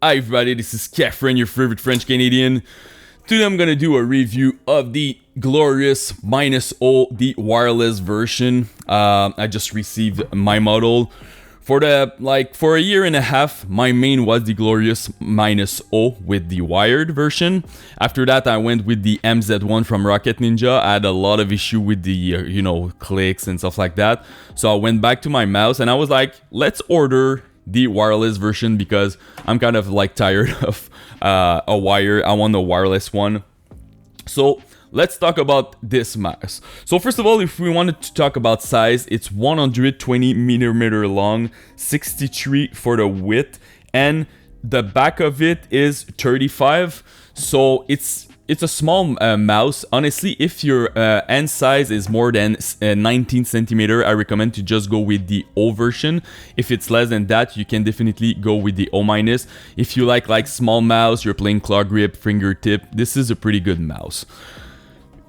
Hi everybody, this is Catherine, your favorite French Canadian. Today I'm gonna do a review of the glorious -0, the wireless version. I just received my model. For a year and a half, my main was the glorious -0 with the wired version. After that, I went with the MZ1 from Rocket Ninja. I had a lot of issue with the clicks and stuff like that. So I went back to my mouse and I was like, let's order the wireless version because I'm kind of like tired of a wire. I want a wireless one. So let's talk about this mouse. So first of all, if we wanted to talk about size, it's 120mm long, 63 for the width, and the back of it is 35. So it's a small mouse. Honestly, if your hand size is more than 19 centimeter, I recommend to just go with the O version. If it's less than that, you can definitely go with the O-. If you like small mouse, you're playing claw grip, fingertip, this is a pretty good mouse.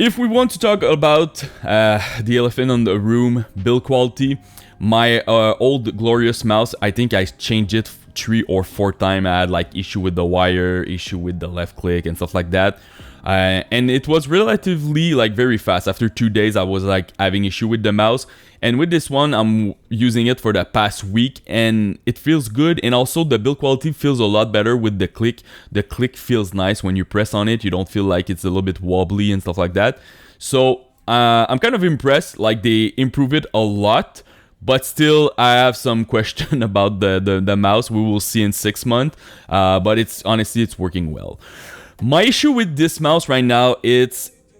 If we want to talk about the elephant in the room, build quality, my old glorious mouse, I think I changed it 3 or 4 times. I had like issue with the wire, issue with the left click and stuff like that. And it was relatively like very fast. After 2 days, I was like having issue with the mouse. And with this one, I'm using it for the past week and it feels good. And also the build quality feels a lot better with the click. The click feels nice when you press on it. You don't feel like it's a little bit wobbly and stuff like that. So I'm kind of impressed. Like they improve it a lot. But still, I have some question about the mouse. We will see in 6 months. But honestly, it's working well. My issue with this mouse right now,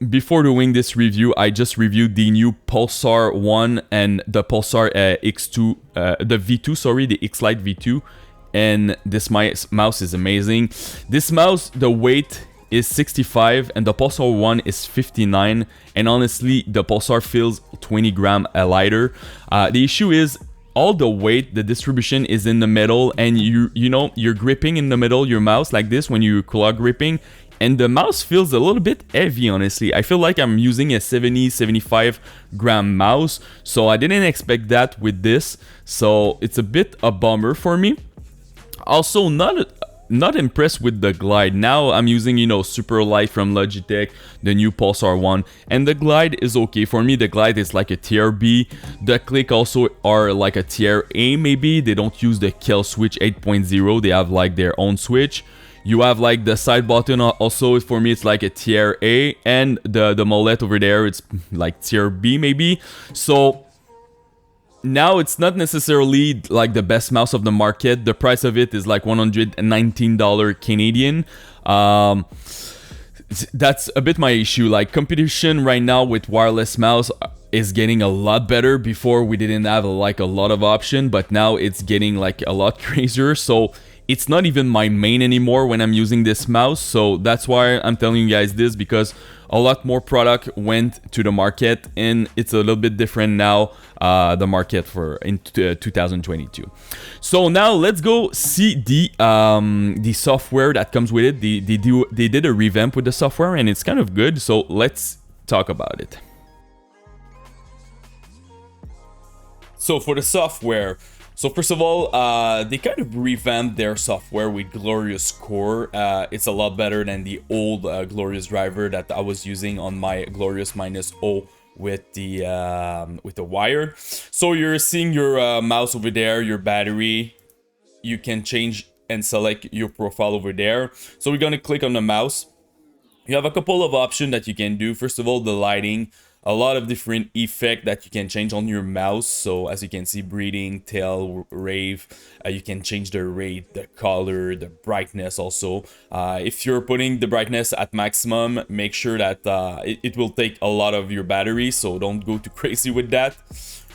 before doing this review, I just reviewed the new Pulsar 1 and the Pulsar X2, the V2, sorry, the X-Lite V2. And this mouse is amazing. This mouse, the weight is 65 and the Pulsar 1 is 59. And honestly, the Pulsar feels 20 grams lighter. The issue is, all the weight, the distribution is in the middle, and you're gripping in the middle your mouse like this when you're claw gripping, and the mouse feels a little bit heavy. Honestly, I feel like I'm using a 70-75 gram mouse, so I didn't expect that with this, so it's a bit a bummer for me. Also, not impressed with the glide. Now I'm using, Super Light from Logitech, the new Pulsar 1, and the glide is okay. For me, the glide is like a tier B. The click also are like a tier A maybe. They don't use the kill switch 8.0. They have like their own switch. You have like the side button also, for me it's like a tier A, and the mollet over there, it's like tier B maybe. So now it's not necessarily like the best mouse of the market. The price of it is like $119 Canadian. That's a bit my issue. Like competition right now with wireless mouse is getting a lot better. Before we didn't have like a lot of option, but now it's getting like a lot crazier. So it's not even my main anymore when I'm using this mouse. So that's why I'm telling you guys this, because a lot more product went to the market and it's a little bit different now, the market in 2022. So now let's go see the software that comes with it. They did a revamp with the software and it's kind of good. So let's talk about it. So for the software, so first of all, they kind of revamped their software with Glorious Core. It's a lot better than the old Glorious driver that I was using on my Glorious -0 with the wire. So you're seeing your mouse over there, your battery. You can change and select your profile over there. So we're gonna click on the mouse. You have a couple of options that you can do. First of all, the lighting. A lot of different effects that you can change on your mouse. So as you can see, breathing, tail, rave. You can change the rate, the color, the brightness also. If you're putting the brightness at maximum, make sure that it will take a lot of your battery. So don't go too crazy with that.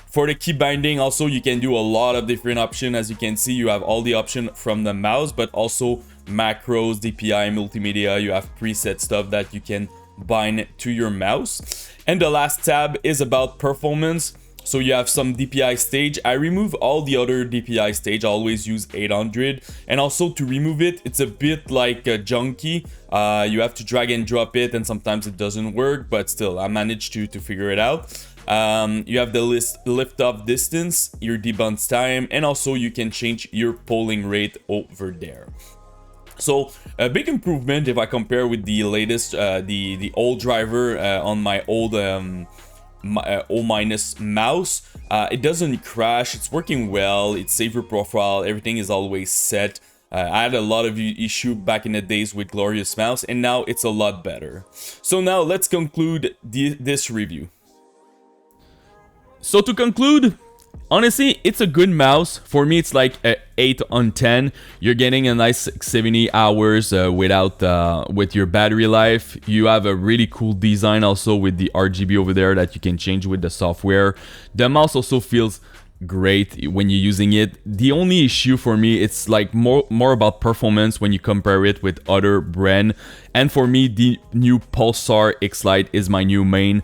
For the key binding also, you can do a lot of different options. As you can see, you have all the options from the mouse, but also macros, DPI, multimedia. You have preset stuff that you can bind to your mouse. And the last tab is about performance. So you have some DPI stage. I remove all the other DPI stage. I always use 800. And also to remove it, it's a bit like junky. You have to drag and drop it and sometimes it doesn't work, but still I managed to figure it out. You have the lift off distance, your debounce time, and also you can change your polling rate over there. So a big improvement if I compare with the latest, the old driver on my old O- mouse. It doesn't crash, it's working well, it's safer profile, everything is always set. I had a lot of issue back in the days with Glorious mouse, and now it's a lot better. So now let's conclude this review. So to conclude, honestly, it's a good mouse. For me, it's like a 8 on 10. You're getting a nice 70 hours with your battery life. You have a really cool design also with the RGB over there that you can change with the software. The mouse also feels great when you're using it. The only issue for me, it's like more about performance when you compare it with other brand. And for me, the new Pulsar X-Lite is my new main,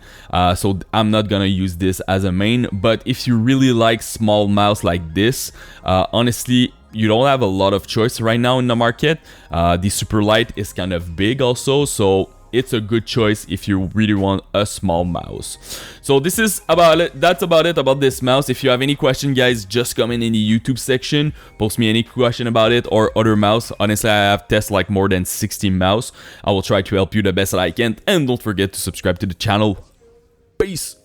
so I'm not gonna use this as a main. But if you really like small mouse like this, honestly, you don't have a lot of choice right now in the market. The Super Light is kind of big also, so it's a good choice if you really want a small mouse. So this is about it. That's about it about this mouse. If you have any question, guys, just comment in the YouTube section. Post me any question about it or other mouse. Honestly, I have tested like more than 60 mouse. I will try to help you the best that I can. And don't forget to subscribe to the channel. Peace.